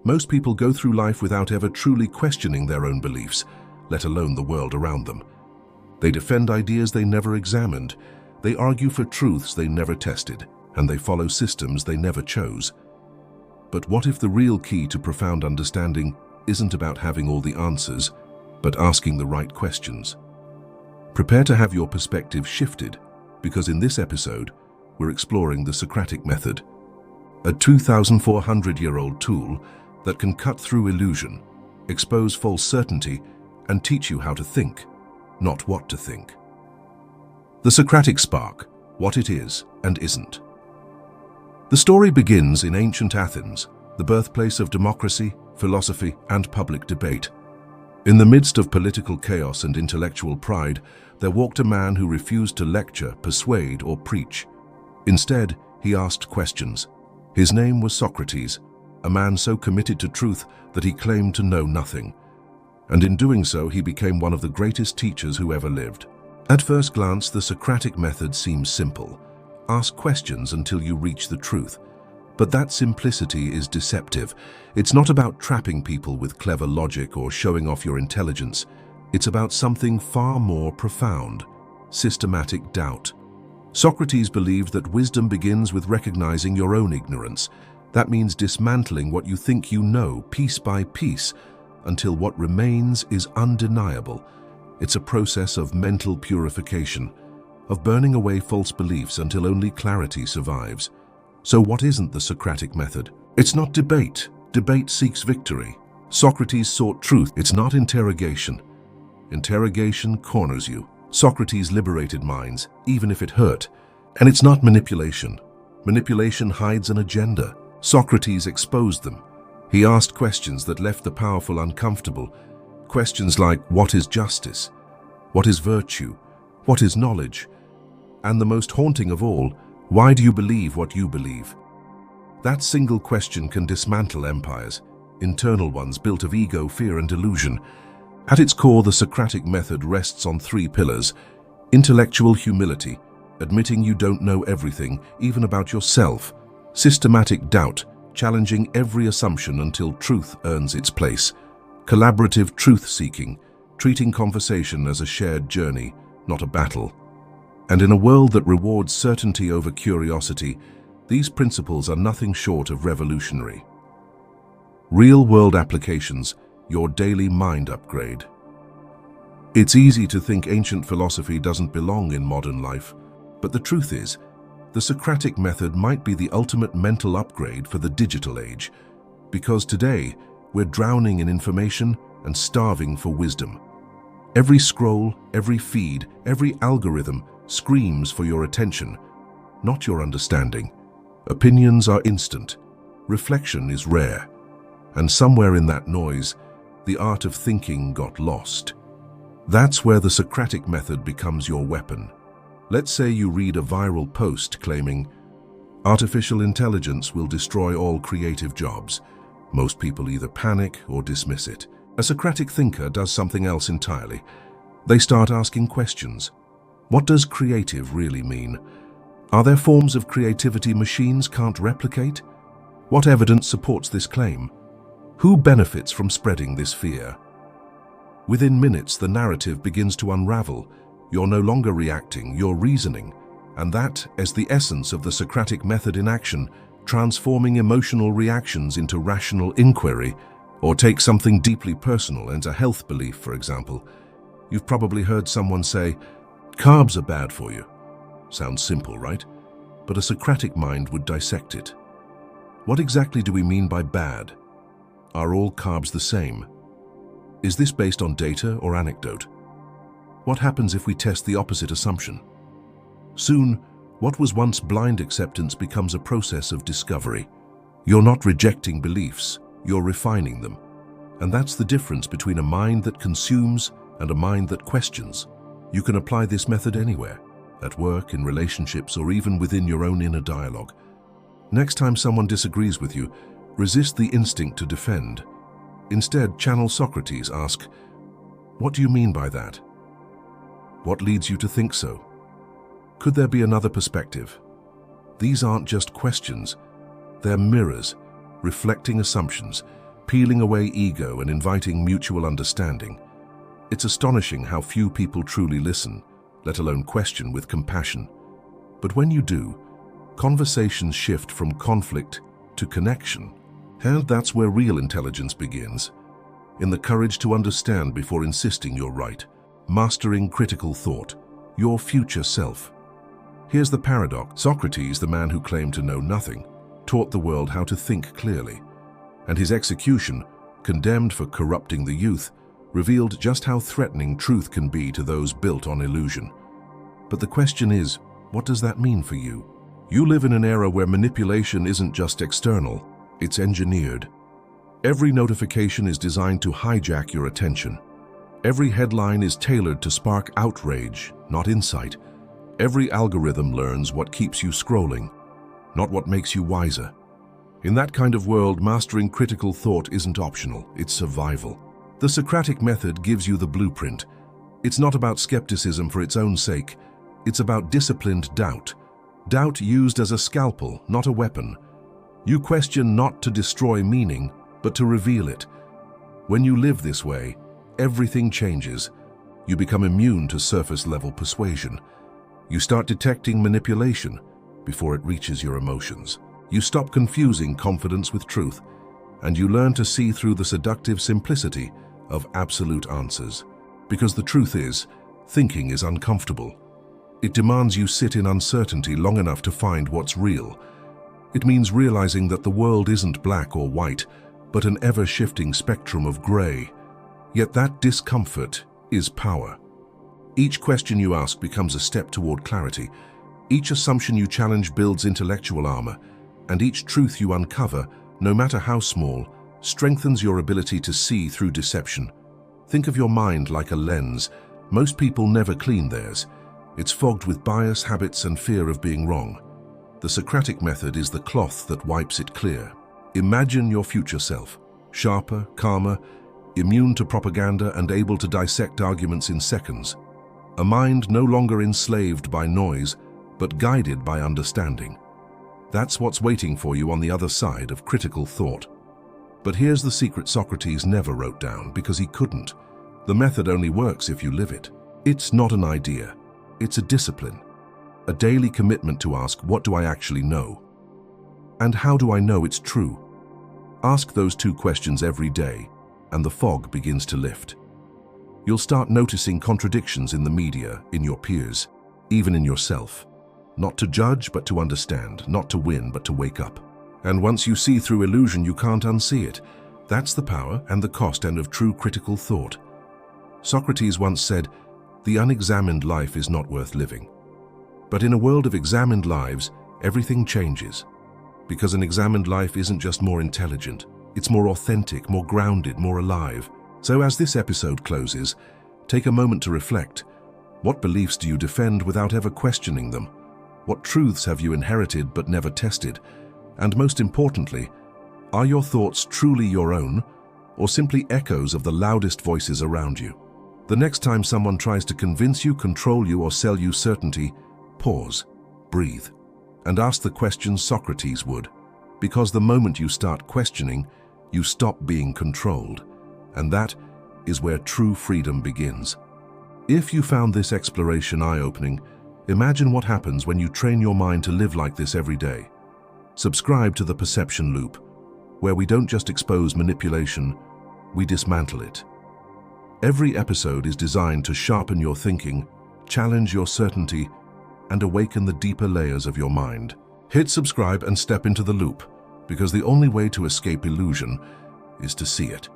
Most people go through life without ever truly questioning their own beliefs, let alone the world around them. They defend ideas they never examined, they argue for truths they never tested, and they follow systems they never chose. But what if the real key to profound understanding isn't about having all the answers, but asking the right questions? Prepare to have your perspective shifted, because in this episode, we're exploring the Socratic Method, a 2,400-year-old tool that can cut through illusion, expose false certainty, and teach you how to think, not what to think. The Socratic Spark, what it is and isn't. The story begins in ancient Athens, the birthplace of democracy, philosophy, and public debate. In the midst of political chaos and intellectual pride, there walked a man who refused to lecture, persuade, or preach. Instead, he asked questions. His name was Socrates, a man so committed to truth that he claimed to know nothing. And in doing so, he became one of the greatest teachers who ever lived. At first glance, the Socratic method seems simple. Ask questions until you reach the truth. But that simplicity is deceptive. It's not about trapping people with clever logic or showing off your intelligence. It's about something far more profound: systematic doubt. Socrates believed that wisdom begins with recognizing your own ignorance. That means dismantling what you think you know, piece by piece, until what remains is undeniable. It's a process of mental purification, of burning away false beliefs until only clarity survives. So what isn't the Socratic method? It's not debate. Debate seeks victory. Socrates sought truth. It's not interrogation. Interrogation corners you. Socrates liberated minds, even if it hurt. And it's not manipulation. Manipulation hides an agenda. Socrates exposed them. He asked questions that left the powerful uncomfortable. Questions like, what is justice? What is virtue? What is knowledge? And the most haunting of all, why do you believe what you believe? That single question can dismantle empires, internal ones built of ego, fear, and delusion. At its core, the Socratic method rests on three pillars: intellectual humility, admitting you don't know everything, even about yourself; systematic doubt, challenging every assumption until truth earns its place; collaborative truth-seeking, treating conversation as a shared journey, not a battle. And in a world that rewards certainty over curiosity, these principles are nothing short of revolutionary. Real-world applications, your daily mind upgrade. It's easy to think ancient philosophy doesn't belong in modern life, but the truth is, the Socratic method might be the ultimate mental upgrade for the digital age, because today we're drowning in information and starving for wisdom. Every scroll, every feed, every algorithm screams for your attention, not your understanding. Opinions are instant, reflection is rare, and somewhere in that noise, the art of thinking got lost. That's where the Socratic method becomes your weapon. Let's say you read a viral post claiming, "Artificial intelligence will destroy all creative jobs." Most people either panic or dismiss it. A Socratic thinker does something else entirely. They start asking questions. What does creative really mean? Are there forms of creativity machines can't replicate? What evidence supports this claim? Who benefits from spreading this fear? Within minutes, the narrative begins to unravel. You're no longer reacting, you're reasoning. And that is the essence of the Socratic method in action, transforming emotional reactions into rational inquiry. Or take something deeply personal and a health belief, for example. You've probably heard someone say, "Carbs are bad for you." Sounds simple, right? But a Socratic mind would dissect it. What exactly do we mean by bad? Are all carbs the same? Is this based on data or anecdote? What happens if we test the opposite assumption? Soon, what was once blind acceptance becomes a process of discovery. You're not rejecting beliefs, you're refining them. And that's the difference between a mind that consumes and a mind that questions. You can apply this method anywhere, at work, in relationships, or even within your own inner dialogue. Next time someone disagrees with you, resist the instinct to defend. Instead, channel Socrates, ask, "What do you mean by that? What leads you to think so? Could there be another perspective?" These aren't just questions, they're mirrors, reflecting assumptions, peeling away ego and inviting mutual understanding. It's astonishing how few people truly listen, let alone question with compassion. But when you do, conversations shift from conflict to connection. And that's where real intelligence begins, in the courage to understand before insisting you're right, mastering critical thought, your future self. Here's the paradox. Socrates, the man who claimed to know nothing, taught the world how to think clearly, and his execution, condemned for corrupting the youth, revealed just how threatening truth can be to those built on illusion. But the question is, what does that mean for you? You live in an era where manipulation isn't just external, it's engineered. Every notification is designed to hijack your attention. Every headline is tailored to spark outrage, not insight. Every algorithm learns what keeps you scrolling, not what makes you wiser. In that kind of world, mastering critical thought isn't optional, it's survival. The Socratic Method gives you the blueprint. It's not about skepticism for its own sake. It's about disciplined doubt. Doubt used as a scalpel, not a weapon. You question not to destroy meaning, but to reveal it. When you live this way, everything changes. You become immune to surface-level persuasion. You start detecting manipulation before it reaches your emotions. You stop confusing confidence with truth, and you learn to see through the seductive simplicity of absolute answers. Because the truth is, thinking is uncomfortable. It demands you sit in uncertainty long enough to find what's real. It means realizing that the world isn't black or white, but an ever-shifting spectrum of gray. Yet that discomfort is power. Each question you ask becomes a step toward clarity. Each assumption you challenge builds intellectual armor, and each truth you uncover, no matter how small, strengthens your ability to see through deception. Think of your mind like a lens. Most people never clean theirs. It's fogged with bias, habits, and fear of being wrong. The Socratic Method is the cloth that wipes it clear. Imagine your future self, sharper, calmer, immune to propaganda and able to dissect arguments in seconds. A mind no longer enslaved by noise, but guided by understanding. That's what's waiting for you on the other side of critical thought. But here's the secret Socrates never wrote down because he couldn't. The method only works if you live it. It's not an idea. It's a discipline. A daily commitment to ask, what do I actually know? And how do I know it's true? Ask those two questions every day, and the fog begins to lift. You'll start noticing contradictions in the media, in your peers, even in yourself. Not to judge, but to understand. Not to win, but to wake up. And once you see through illusion, you can't unsee it. That's the power and the cost of true critical thought. Socrates once said, "The unexamined life is not worth living." But in a world of examined lives, everything changes. Because an examined life isn't just more intelligent, it's more authentic, more grounded, more alive. So as this episode closes, take a moment to reflect. What beliefs do you defend without ever questioning them? What truths have you inherited but never tested? And most importantly, are your thoughts truly your own, or simply echoes of the loudest voices around you? The next time someone tries to convince you, control you, or sell you certainty, pause, breathe, and ask the questions Socrates would. Because the moment you start questioning, you stop being controlled. And that is where true freedom begins. If you found this exploration eye-opening, imagine what happens when you train your mind to live like this every day. Subscribe to the Perception Loop, where we don't just expose manipulation, we dismantle it. Every episode is designed to sharpen your thinking, challenge your certainty, and awaken the deeper layers of your mind. Hit subscribe and step into the loop, because the only way to escape illusion is to see it.